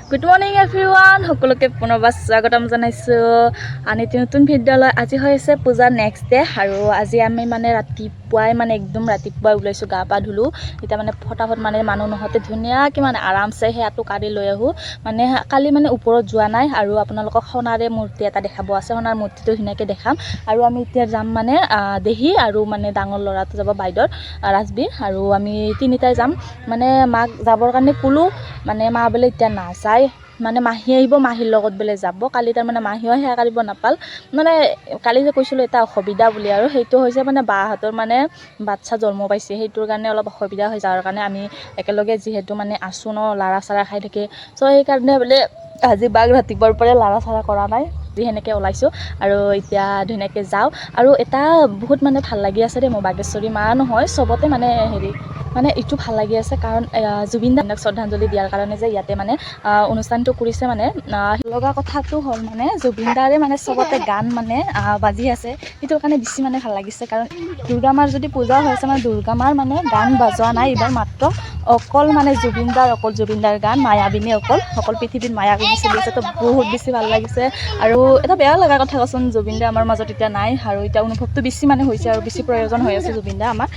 Good morning everyone, সকলোকে পুনৰবাৰ স্বাগতম জনাইছোঁ আন এটি নতুন ভিডিঅ'লৈ। আজি হৈছে পূজাৰ নেক্সট ডে আৰু আজি আমি মানে ৰাতিপুৱাই একদম ৰাতিপুৱাই ওলাইছোঁ, গা পা ধুলোঁ। এতিয়া ফটাফট মানুহ নহওঁতে ধুনীয়াকৈ আৰামছে সেয়াটো কাঢ়ি লৈ আহোঁ। কালি ওপৰত যোৱা নাই আৰু আপোনালোকক সোণাৰে মূৰ্তি এটা দেখাব আছে। সোণাৰ মূৰ্তিটো ধুনীয়াকৈ দেখাম আৰু আমি এতিয়া যাম দেহি আৰু ডাঙৰ ল'ৰাটো যাব বাইদেউৰ ৰাজবীৰ, আৰু আমি তিনিটাই যাম। মাক যাবৰ কাৰণে ক'লোঁ, মা বোলে এতিয়া নাযায়, মাহী আহিব, মাহীৰ লগত বোলে যাব। কালি মাহীও সেয়া কাঢ়িব নাপাল। কালি যে কৈছিলোঁ এটা অসুবিধা বুলি, আৰু সেইটো হৈছে বাহঁতৰ বাচ্ছা জন্ম পাইছে, সেইটোৰ কাৰণে অলপ অসুবিধা হৈ যাৰ কাৰণে আমি একেলগে যিহেতু আছোঁ ন, লাৰা চাৰা খাই থাকে। চ' সেইকাৰণে বোলে আজি বাক ৰাতিপুৱাৰ পৰাই লাৰা চাৰা কৰা নাই, সেনেকৈ ওলাইছোঁ আৰু এতিয়া ধুনীয়াকৈ যাওঁ। আৰু এটা বহুত ভাল লাগি আছে দেই, মোৰ বাগেশ্বৰী মা নহয় চবতে এইটো ভাল লাগি আছে, কাৰণ জুবিন দাক শ্ৰদ্ধাঞ্জলি দিয়াৰ কাৰণে যে ইয়াতে অনুষ্ঠানটো কৰিছে। লগা কথাটো হ'ল জুবিন দাৰে চবতে গান বাজি আছে, সেইটোৰ কাৰণে বেছি ভাল লাগিছে। কাৰণ দুৰ্গা মাৰ যদি পূজা হৈছে, দুৰ্গা মাৰ গান বাজোৱা নাই এইবাৰ, মাত্ৰ অকল জুবিন দাৰ গান, মায়াবিনী অকল পৃথিৱীত মায়াবিনী চলি আছে। তো বহুত বেছি ভাল লাগিছে। আৰু এটা বেয়া লগা কথা কচোন, জুবিন দা আমাৰ মাজত এতিয়া নাই, আৰু এতিয়া অনুভৱটো বেছি হৈছে আৰু বেছি প্ৰয়োজন হৈ আছে জুবিন দা আমাৰ।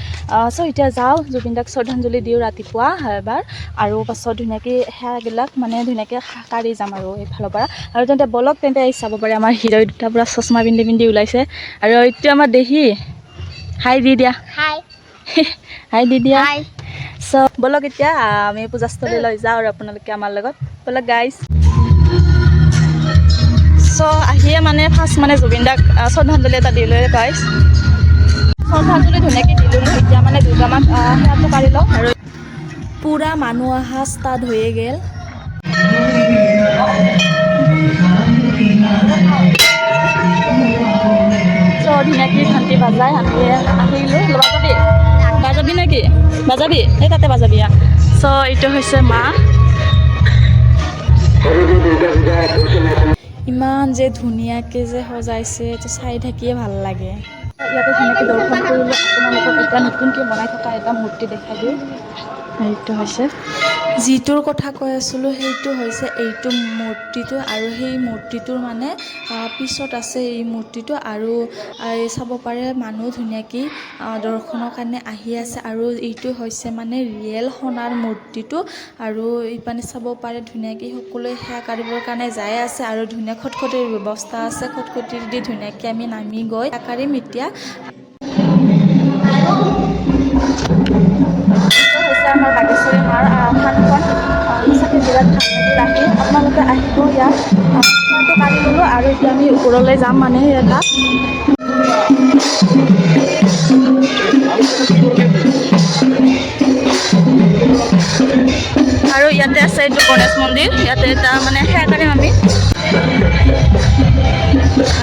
চ' এতিয়া যাওঁ, জুবিন দাক শ্ৰদ্ধাঞ্জলি দিওঁ ৰাতিপুৱা এবাৰ, আৰু পাছত ধুনীয়াকৈ সেয়াবিলাক ধুনীয়াকৈ কাঢ়ি যাম আৰু এইফালৰ পৰা। আৰু তেন্তে বলক তেন্তে চাব পাৰে আমাৰ হিৰ'ই দুটা পূৰা চশমা পিন্ধি ওলাইছে। আৰু এইটো আমাৰ দেহি, হাই দি দিয়া, হাই দি দিয়া। চ' বলক এতিয়া আমি পূজাস্থলীলৈ যাওঁ আৰু আপোনালোকে আমাৰ লগত বলক গাইজ। চ' আহিয়ে ফাৰ্ষ্ট জুবিন দাক শ্ৰদ্ধাঞ্জলি এটা দি লৈ গাইজ, শ্ৰদ্ধাঞ্জলি ধুনীয়াকৈ দি ল'লোঁ। এতিয়া দুৰ্গা মাক সেয়াটো কাঢ়ি লওঁ, আৰু পূৰা মানুহ অহা ষ্টাৰ্ট হৈয়ে গ'ল। চ' ধুনীয়াকৈ ঘণ্টি বাজাই আমি আহিলোঁ। বাজাবি নেকি? বাজাবি, এই তাতে বাজাবি। চ' এইটো হৈছে মা, ইমান যে ধুনীয়াকৈ যে সজাইছে, এইটো চাই থাকিয়ে ভাল লাগে। ইয়াতে ধুনীয়াকৈ দৰ্শন কৰিলোঁ। আপোনালোকক এতিয়া নতুনকৈ বনাই থকা এটা মূৰ্তি দেখাই দিওঁ। এইটো হৈছে যিটোৰ কথা কৈ আছিলোঁ, সেইটো হৈছে এইটো মূৰ্তিটো, আৰু সেই মূৰ্তিটোৰ পিছত আছে এই মূৰ্তিটো। আৰু চাব পাৰে মানুহ ধুনীয়াকৈ দৰ্শনৰ কাৰণে আহি আছে, আৰু এইটো হৈছে ৰিয়েল সোণাৰ মূৰ্তিটো। আৰু ইপানে চাব পাৰে ধুনীয়াকৈ সকলোৱে সেৱা কাঢ়িবৰ কাৰণে যাই আছে, আৰু ধুনীয়া খটখটিৰ ব্যৱস্থা আছে। খটখটিৰ দি ধুনীয়াকৈ আমি নামি গৈ সেৱা কাঢ়িম এতিয়া। হৈছে আমাৰ বাগেশ্বৰী মাৰ থানখন, সঁচাকৈ বিৰাট ভাল লাগিল আহি। আপোনালোকে আহিব ইয়াত, সেৱাটো কাঢ়ি ল'লোঁ, আৰু এতিয়া আমি ওপৰলৈ যাম এটা। আৰু ইয়াতে আছে এইটো গণেশ মন্দিৰ, ইয়াতে এটা সেৱা কাঢ়িম আমি।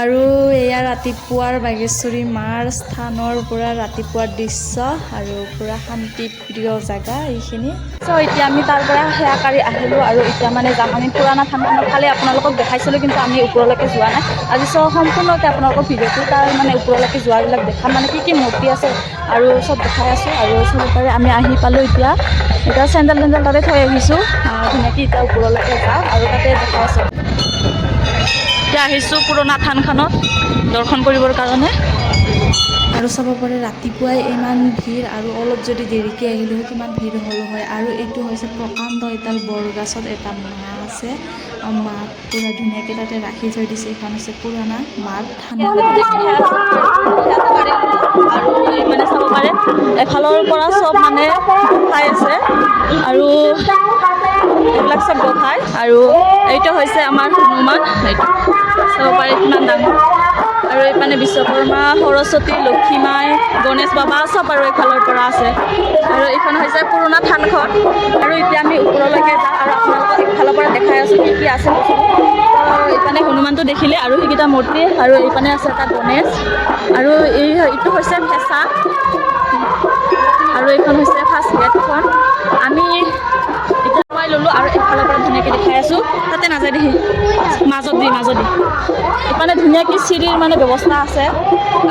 আৰু এয়া ৰাতিপুৱাৰ বাগেশ্বৰী মাৰ স্থানৰ পৰা ৰাতিপুৱাৰ দৃশ্য, আৰু পূৰা শান্তিপ্ৰিয় জেগা এইখিনি। চ' এতিয়া আমি তাৰ পৰা সেৱা কাঢ়ি আহিলোঁ, আৰু এতিয়া যাম আমি পুৰণা থানখনত। কালি আপোনালোকক দেখাইছিলোঁ, কিন্তু আমি ওপৰলৈকে যোৱা নাই। আজি সম্পূৰ্ণকৈ আপোনালোকক ভিডিঅ'টো তাৰ ওপৰলৈকে যোৱাবিলাক দেখাম, কি মূৰ্তি আছে আৰু চব দেখাই আছোঁ। আৰু চাব পাৰে আমি আহি পালোঁ। এতিয়া চেণ্ডেল তাতে থৈ আহিছোঁ, ধুনীয়াকৈ এতিয়া ওপৰলৈকে যাওঁ আৰু তাতে দেখাই আছোঁ। এতিয়া আহিছোঁ পুৰণা থানখনত দৰ্শন কৰিবৰ কাৰণে। আৰু চাব পাৰে ৰাতিপুৱাই ইমান ভিৰ, আৰু অলপ যদি দেৰিকৈ আহিলোঁ কিমান ভিৰ হ'ল হয়। আৰু এইটো হৈছে প্ৰকাণ্ড এডাল বৰগছত এটা মা আছে, মাক পূৰা ধুনীয়াকৈ তাতে ৰাখি থৈ দিছে। এইখন হৈছে পুৰণা মাৰ থান। আৰু চাব পাৰে এফালৰ পৰা চব গোসাঁই আছে, আৰু এইবিলাক চব গোসাঁই। আৰু এইটো হৈছে আমাৰ হনুমান, এইটো চাব পাৰে কিমান ডাঙৰ। আৰু এইপিনে বিশ্বকৰ্মা, সৰস্বতী, লক্ষী মাই, গণেশ বাবা চব আৰু এইফালৰ পৰা আছে। আৰু এইখন হৈছে পুৰণা থানখন। আৰু এতিয়া আমি ওপৰলৈকে যাওঁ, আৰু আপোনালোকক এইফালৰ পৰা দেখাই আছোঁ কি আছে বস্তু। এইপিনে হনুমানটো দেখিলে, আৰু সেইকেইটা মূৰ্তি, আৰু এইপিনে আছে এটা গণেশ, আৰু এইটো হৈছে ফেঁচা, আৰু এইখন হৈছে ফাৰ্ষ্ট গেটখন। আমি এতিয়া সোমাই ল'লোঁ, আৰু এইফালৰ পৰা ধুনীয়াকৈ দেখাই আছোঁ। তাতে নাযায় দেখি, মাজত ইপানে ধুনীয়াকৈ চিৰিৰ মানে ব্যৱস্থা আছে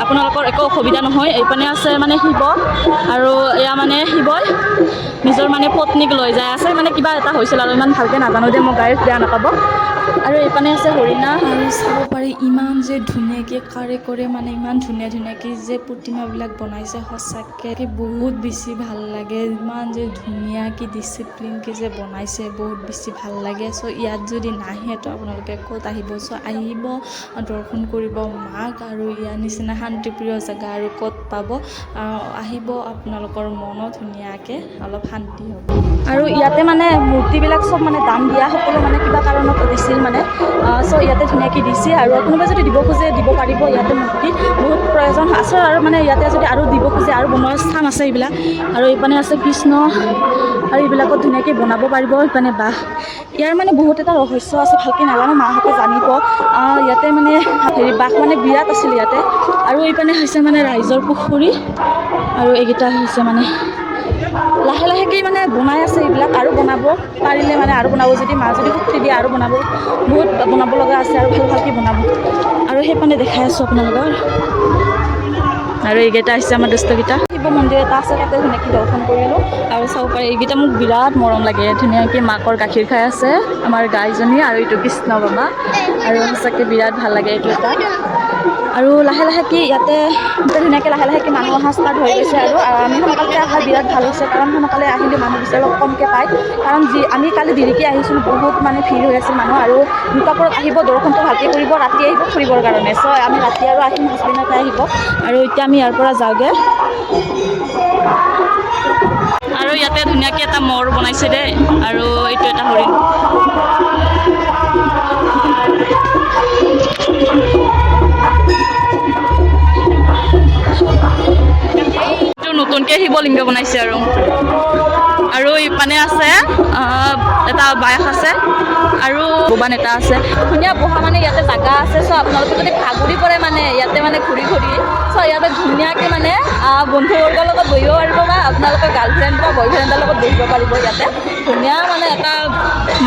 আপোনালোকৰ একো অসুবিধা নহয় এইপানে আছে মানে শিৱ আৰু এয়া মানে শিৱই নিজৰ মানে পত্নীক লৈ যায় আছে মানে কিবা এটা হৈছিল আৰু ইমান ভালকৈ নাজানো দে মই গাড়ীত বেয়া নাপাব আৰু এইপানে আছে হৰিণা আৰু চাব পাৰি ইমান যে ধুনীয়াকৈ কাৰিকৰে মানে ইমান ধুনীয়াকৈ যে প্ৰতিমাবিলাক বনাইছে সঁচাকৈ বহুত বেছি ভাল লাগে ইমান যে ধুনীয়াকৈ ডিচিপ্লিনকৈ যে বনাইছে বহুত বেছি ভাল লাগে চ' ইয়াত যদি নাহে তো আপোনালোকে ক'ত আহিব চ' আহিব দৰ্শন কৰিব মাক আৰু ইয়াৰ নিচিনা শান্তিপ্ৰিয় জেগা আৰু ক'ত পাব আহিব আপোনালোকৰ মনো ধুনীয়াকৈ অলপ শান্তি হ'ব আৰু ইয়াতে মানে মূৰ্তিবিলাক চব মানে দাম দিয়া সকলো মানে কিবা কাৰণত দিছিল মানে চ' ইয়াতে ধুনীয়াকৈ দিছে আৰু কোনোবাই যদি দিব খোজে দিব পাৰিব ইয়াতে মূৰ্তি বহুত প্ৰয়োজন আছে আৰু মানে ইয়াতে যদি আৰু দিব খোজে আৰু বনোৱাৰ স্থান আছে এইবিলাক আৰু এইপানে আছে কৃষ্ণ আৰু এইবিলাকত ধুনীয়াকৈ বনাব পাৰিব এইপানে বাঁহ ইয়াৰ মানে বহুত এটা ৰহস্য আছে ভালকৈ নাজানো মাহঁতে জানিব ইয়াতে মানে বাঁহ মানে বিৰাট আছিল ইয়াতে আৰু এইপানে হৈছে মানে ৰাইজৰ পুখুৰী আৰু এইকেইটা হৈছে মানে লাহে লাহেকৈ মানে বনাই আছে এইবিলাক আৰু বনাব পাৰিলে মানে আৰু বনাব যদি মা যদি শক্তি দিয়ে আৰু বনাব বহুত বনাব লগা আছে আৰু ভালকৈ বনাব আৰু সেইপানে দেখাই আছোঁ আপোনালোকৰ আৰু এইকেইটা হৈছে আমাৰ দুষ্টকেইটা শিৱ মন্দিৰ এটা আছে তাতে ধুনীয়াকৈ দৰ্শন কৰিলোঁ আৰু চাব পাৰি এইকেইটা মোক বিৰাট মৰম লাগে ধুনীয়াকৈ মাকৰ গাখীৰ খাই আছে আমাৰ গাইজনী আৰু এইটো কৃষ্ণ বাবা আৰু সঁচাকৈ বিৰাট ভাল লাগে এইকেইটা আৰু লাহে লাহেকৈ ইয়াতে ধুনীয়াকৈ লাহে লাহেকৈ মানুহ অহা ষ্টাৰ্ট হৈ গৈছে আৰু আমি সোনকালে অহা বিৰাট ভাল হৈছে কাৰণ সোনকালে আহিলে মানুহ বেছি অলপ কমকৈ পায় কাৰণ আমি কালি দেৰিকৈ আহিছিলোঁ বহুত মানে ভিৰ হৈ আছিল মানুহ আৰু দুটাপুৰত আহিব দৰ্শনটো ভালকৈ কৰিব ৰাতি আহিব ফুৰিবৰ কাৰণে চ' আমি ৰাতি আৰু আহিম হাজবেণ্ডতে আহিব আৰু এতিয়া আমি ইয়াৰ পৰা যাওঁগৈ আৰু ইয়াতে ধুনীয়াকৈ এটা মূৰ বনাইছে দেই আৰু এইটো এটা হৰিণ নতুনকৈ শিৱলিংগ বনাইছে আৰু ইপানে আছে এটা বায়স আছে আৰু ভগৱান এটা আছে ধুনীয়া বহা মানে ইয়াতে জাগা আছে চ' আপোনালোকে যদি ভাগৰি পৰে মানে ইয়াতে মানে ঘূৰি চ' ইয়াতে ধুনীয়াকৈ মানে বন্ধুবৰ্গৰ লগত বহিব পাৰিব বা আপোনালোকৰ গাৰ্লফ্ৰেণ্ড বা বয়ফ্ৰেণ্ডৰ লগত বহিব পাৰিব ইয়াতে ধুনীয়া মানে এটা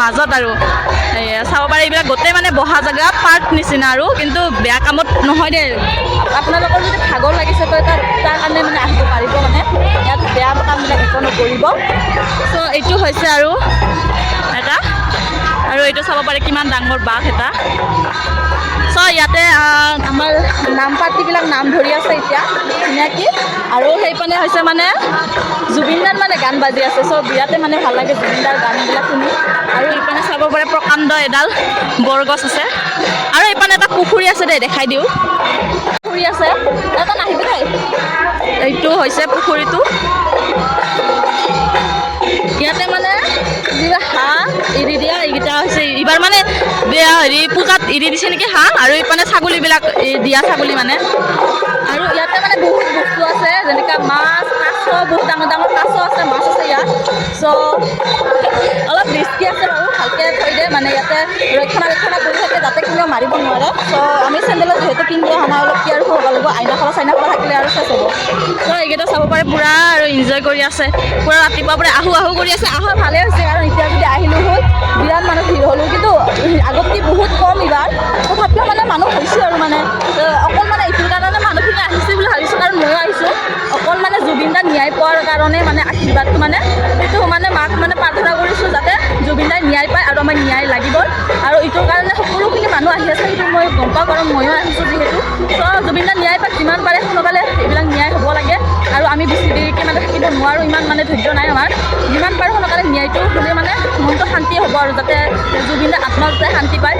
মাজত আৰু চাব পাৰে এইবিলাক গোটেই মানে বহা জেগা পাৰ্ক নিচিনা আৰু কিন্তু বেয়া কামত নহয় দেই আপোনালোকৰ যদি ভাগৰ লাগিছে তো তাৰ কাৰণে মানে আহিব পাৰিব মানে ইয়াত বেয়া কামবিলাক একো নকৰিব চ' এইটো হৈছে আৰু এটা আৰু এইটো চাব পাৰে কিমান ডাঙৰ বাঘ এটা চ' ইয়াতে আমাৰ নাম পাৰ্টিবিলাক নাম ধৰি আছে এতিয়া ধুনীয়াকৈ আৰু সেইপিনে হৈছে মানে জুবিনদাৰ মানে গান বাজি আছে চ' বিৰাটে মানে ভাল লাগে জুবিনদাৰ গানবিলাক শুনি আৰু এইপিনে চাব পাৰে প্ৰকাণ্ড এডাল বৰগছ আছে আৰু এইপিনে এটা পুখুৰী আছে দেই দেখাই দিওঁ পুখুৰী আছে এটা নাহিবি দেই এইটো হৈছে পুখুৰীটো ইয়াতে মানে যিবিলাক হাঁহ এৰি দিয়া এইকেইটা হৈছে এইবাৰ মানে হেৰি পূজাত এৰি দিছে নেকি হাঁহ আৰু এইপিনে ছাগলীবিলাক দিয়া ছাগলী মানে আৰু ইয়াতে মানে বহুত বস্তু আছে যেনেকৈ মাছ কাছ বহুত ডাঙৰ ডাঙৰ কাছ আছে মাছ আছে ইয়াত চ' অলপ ৰিস্কি আছে বাৰু ভালকৈ থৈ দিয়ে মানে ইয়াতে ৰক্ষণাবেক্ষণ কৰি থাকে যাতে কোনেও মাৰিব নোৱাৰে চ' আমি চেণ্ডেলত যিহেতু পিন্ধি অহা নাই অলপ কেয়াৰফুল হ'ব লাগিব আইনা খোলা থাকিলে আৰু চেচ হ'ব চ' এইকেইটা চাব পাৰে পূৰা আৰু এনজয় কৰি আছে পূৰা ৰাতিপুৱাৰ পৰা আহো কৰি আছে ভালে হৈছে কাৰণ এতিয়া যদি আহিলোঁ হ'ল বিৰাট মানুহ ভিৰ হ'লোঁ কিন্তু আগতকৈ বহুত কম এইবাৰ তথাপিও মানে মানুহ হৈছে আৰু মানে অকল মানে এইটোৰ কাৰণে মানুহখিনি আহিছে বুলি ভাবিছোঁ কাৰণ ময়ো আহিছোঁ অকল মানে জুবিনদাক ন্যায় পোৱাৰ কাৰণে মানে আশীৰ্বাদটো মানে সেইটো মানে মাক মানে প্ৰাৰ্থনা কৰিছোঁ যাতে জুবিনদাই ন্যায় পায় আৰু আমাৰ ন্যায় লাগিব আৰু এইটোৰ কাৰণে সকলোখিনি মানুহ আহি আছে সেইটো মই গম পাওঁ কাৰণ ময়ো আহিছোঁ যিহেতু চ' জুবিনদাৰ ন্যায় পায় যিমান পাৰে সোনকালে এইবিলাক ন্যায় হ'ব লাগে আৰু আমি বেছি দেৰিকৈ মানে থাকিব নোৱাৰোঁ ইমান মানে ধৈৰ্য নাই আমাৰ যিমান পাৰে সোনকালে ন্যায়টো হ'লে মানে মনটো শান্তি হ'ব আৰু যাতে জুবিনদাৰ আত্মা যাতে শান্তি পায়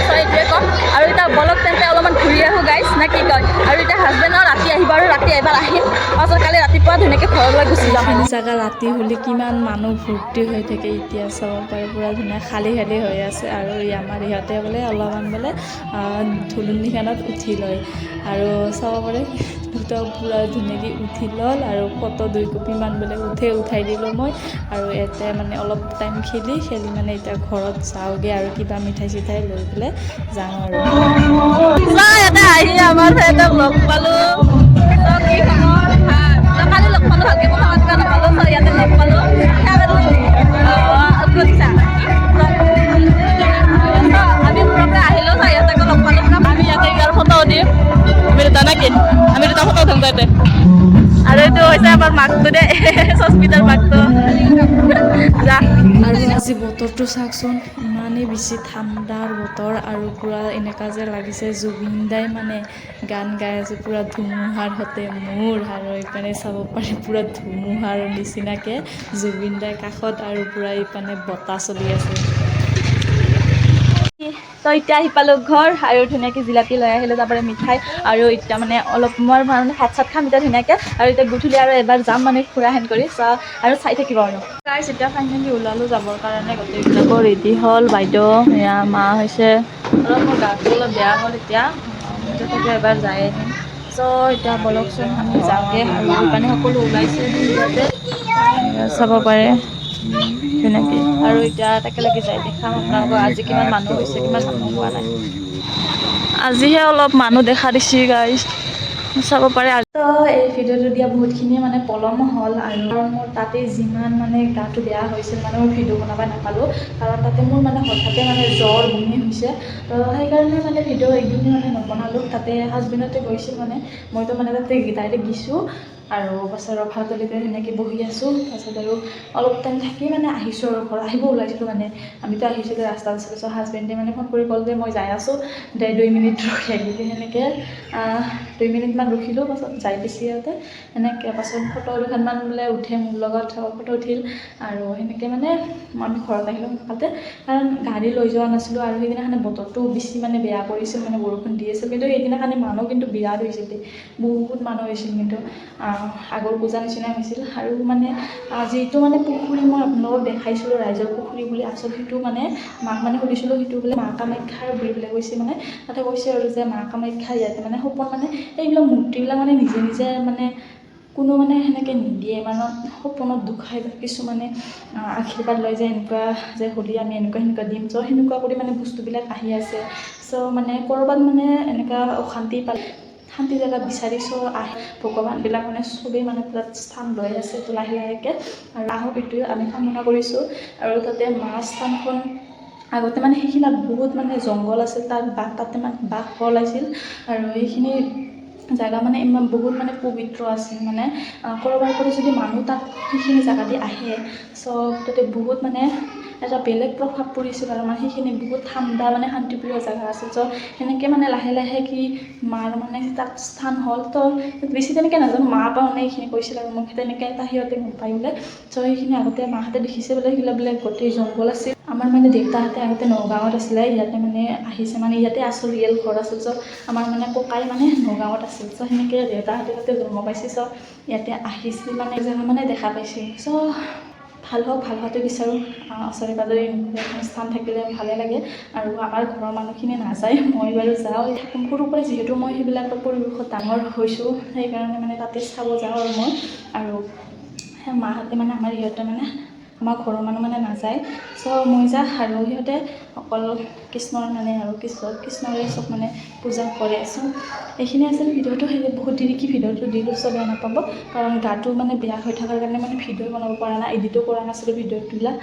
চ' এইটোৱে ক'ম আৰু এতিয়া বলক তেন্তে অলপমান ঘূৰি আহোঁ গাইছ নে কি কয় আৰু এতিয়া হাজবেণ্ডৰ ৰাতি আহিব আৰু ৰাতি এবাৰ আহিম পাছত কালি ৰাতিপুৱা ধুনীয়াকৈ ঘৰলৈ গুচি যাম জেগা ৰাতি হ'লে কিমান মানুহ ভৰ্তি হৈ থাকে এতিয়া চাব পাৰে পূৰা ধুনীয়া খালী হৈ আছে আৰু আমাৰ ইহঁতে বোলে অলপমান বোলে ধুলুনিখনত উঠি লয় আৰু চাব পাৰে দুটা পূৰা ধুনীয়াকৈ উঠি ল'ল আৰু ফটো 2 কপিমান বোলে উঠাই দিলোঁ মই আৰু ইয়াতে মানে অলপ টাইম খেলি মানে এতিয়া ঘৰত যাওঁগৈ আৰু কিবা মিঠাই চিঠাই লৈ পেলাই যাওঁ আৰু ইয়াতে আহি আমাৰ সিহঁতক লগ পালোঁ কালি লগ পালোঁ ভালকৈ কথা পাতিব নাপালোঁ ইয়াতে লগ পালোঁ আমি ঘৰৰ পৰা আহিলোঁ অলপ মাকটো দে সস্মিতাৰ মাকটো যা আৰু আজি বতৰটো চাওকচোন ইমানেই বেছি ঠাণ্ডাৰ বতৰ আৰু পূৰা এনেকুৱা যে লাগিছে জুবিন দাই মানে গান গাই আছে পূৰা ধুমুহাৰ সতে মোৰ আৰু এইপিনে চাব পাৰি পূৰা ধুমুহাৰ নিচিনাকৈ জুবিন দাৰ কাষত আৰু পূৰা এইপিনে বতাহ চলি আছে। তো এতিয়া আহি পালোঁ ঘৰ আৰু ধুনীয়াকৈ জিলাপি লৈ আহিলোঁ তাৰপৰা মিঠাই আৰু এতিয়া মানে অলপ মই মানে ভাত চাত খাম এতিয়া ধুনীয়াকৈ আৰু এতিয়া গধূলি আৰু এবাৰ যাম মানে ফুৰা হেন কৰি আৰু চাই থাকিব আৰু গাইছ এতিয়া ফাইনেলি ওলালোঁ যাবৰ কাৰণে গোটেইবিলাকো ৰেডি হ'ল বাইদেউ এয়া মা হৈছে অলপ মোৰ গাটো অলপ বেয়া হ'ল এতিয়া তথাপিও এবাৰ যাই আহিম এতিয়া বলকচোন আমি যাওঁগৈ আৰু সেইকাৰণে সকলো ওলাইছে ইয়াতে চাব পাৰে ধুনীয়াকৈ আৰু এতিয়া একেলগে যাই দেখাম আপোনালোকক আজি কিমান মানুহ হৈছে কিমান মানুহ হোৱা নাই আজিহে অলপ মানুহ দেখা দিছে গাইজ চাব পাৰে তো এই ভিডিঅ'টো দিয়া বহুতখিনিয়ে মানে পলম হ'ল আৰু মোৰ তাতে যিমান মানে গাটো বেয়া হৈছিল মানে মই ভিডিঅ' বনাব নাপালোঁ কাৰণ তাতে মোৰ মানে হঠাতে মানে জ্বৰ বমি হৈছে তো সেইকাৰণে মানে ভিডিঅ' একদিনে মানে নবনালোঁ তাতে হাজবেণ্ডতে গৈছিল মানে মইতো মানে তাতে ডাইৰেক্ট গিছোঁ আৰু পাছত ৰভাতলিতে সেনেকৈ বহি আছোঁ তাৰপাছত আৰু অলপ টাইম থাকি মানে আহিছোঁ আৰু ঘৰত আহিব ওলাইছিলোঁ মানে আমিতো আহিছিলোঁ ৰাস্তাত আছিলোঁ হাজবেণ্ডে মানে ফোন কৰি ক'ল যে মই যাই আছোঁ 2 মিনিট ৰখি বুলি সেনেকৈ 2 মিনিটমান ৰখিলোঁ পাছত যাই পাইছি ইয়াতে সেনেকৈ পাছত ফটো দুখনমান বোলে উঠে মোৰ লগত ফটো উঠিল আৰু সেনেকৈ মানে আমি ঘৰত আহিলোঁ তাতে কাৰণ গাড়ী লৈ যোৱা নাছিলোঁ আৰু সেইদিনাখনে বতৰটো বেছি মানে বেয়া কৰিছিল মানে বৰষুণ দি আছিল কিন্তু সেইদিনাখনে মানুহ কিন্তু বিৰাট হৈছিল দেই বহুত মানুহ হৈছিল কিন্তু আগৰ পূজা নিচিনা হৈছিল আৰু মানে যিটো মানে পুখুৰী মই আপোনালোকক দেখাইছিলোঁ ৰাইজৰ পুখুৰী বুলি আচল সেইটো মানে মাক মানে সুধিছিলোঁ সেইটো বোলে মা কামাখ্যাৰ বুলি পেলাই কৈছে মানে তাতে কৈছে আৰু যে মা কামাখ্যা ইয়াতে মানে সপোন মানে এইবিলাক মূৰ্তিবিলাক মানে নিজে নিজে মানে কোনো মানে সেনেকৈ নিদিয়ে মানে সপোনত দুখাই কিছুমানে আশীৰ্বাদ লয় যে এনেকুৱা যে হ'লে আমি এনেকুৱা সেনেকুৱা দিম সেনেকুৱা কৰি মানে বস্তুবিলাক আহি আছে মানে ক'ৰবাত মানে এনেকুৱা অশান্তি পালে শান্তি জেগা বিচাৰিছোঁ ভগৱানবিলাক মানে চবেই মানে তাত স্থান লৈ আছে তো লাহে লাহেকৈ আৰু আহক এইটোৱে আমি কামনা কৰিছোঁ আৰু তাতে মা স্থানখন আগতে মানে সেইখিনিত বহুত মানে জংঘল আছিল তাতে মানে বাঘ ওলাইছিল আৰু এইখিনি জেগা মানে ইমান বহুত মানে পবিত্ৰ আছিল মানে ক'ৰবাৰ পৰা যদি মানুহ তাত সেইখিনি জেগা দি আহে তাতে বহুত মানে এটা বেলেগ প্ৰভাৱ পৰিছিল আৰু মানে সেইখিনি বহুত ঠাণ্ডা মানে শান্তিপ্ৰিয় জেগা আছিল সেনেকৈ মানে লাহে লাহে কি মাৰ মানে তাত স্থান হ'ল তো বেছি তেনেকৈ নাজানো মা বা মানে এইখিনি কৈছিল আৰু মোক তেনেকৈ এটা সিহঁতে গম পাই বোলে সেইখিনি আগতে মাহঁতে দেখিছে বোলে সেইবিলাক বোলে গোটেই জংঘল আছিল আমাৰ মানে দেউতাহঁতে আগতে নগাঁৱত আছিলে ইয়াতে মানে আহিছে মানে ইয়াতে আচল ৰিয়েল ঘৰ আছিল আমাৰ মানে ককাই মানে নগাঁৱত আছিল সেনেকৈ দেউতাহঁতে তাতে জন্ম পাইছে ইয়াতে আহিছিল মানে জেগা মানে দেখা পাইছে ভাল হওক ভাল হোৱাটো বিচাৰোঁ ওচৰে পাঁজৰে এখন স্থান থাকিলে ভালে লাগে আৰু আমাৰ ঘৰৰ মানুহখিনি নাযায় মই বাৰু যাওঁ সৰুৰ পৰা যিহেতু মই সেইবিলাকৰ পৰিৱেশত ডাঙৰ হৈছোঁ সেইকাৰণে মানে তাতে চাব যাওঁ আৰু মই আৰু মাহঁতে মানে আমাৰ সিহঁতে মানে আমাৰ ঘৰৰ মানুহ মানে নাযায় মই যাওঁ আৰু সিহঁতে অকল কৃষ্ণৰ মানে আৰু কৃষ্ণৰে চব মানে পূজা কৰে এইখিনি আছিল ভিডিঅ'টো বহুত দেৰি কি ভিডিঅ'টো দিলোঁ বেয়া নাপাব কাৰণ গাটো মানে বেয়া হৈ থকাৰ কাৰণে মানে ভিডিঅ' বনাব পৰা নাই এডিটো কৰা নাছিলোঁ ভিডিঅ'টোবিলাক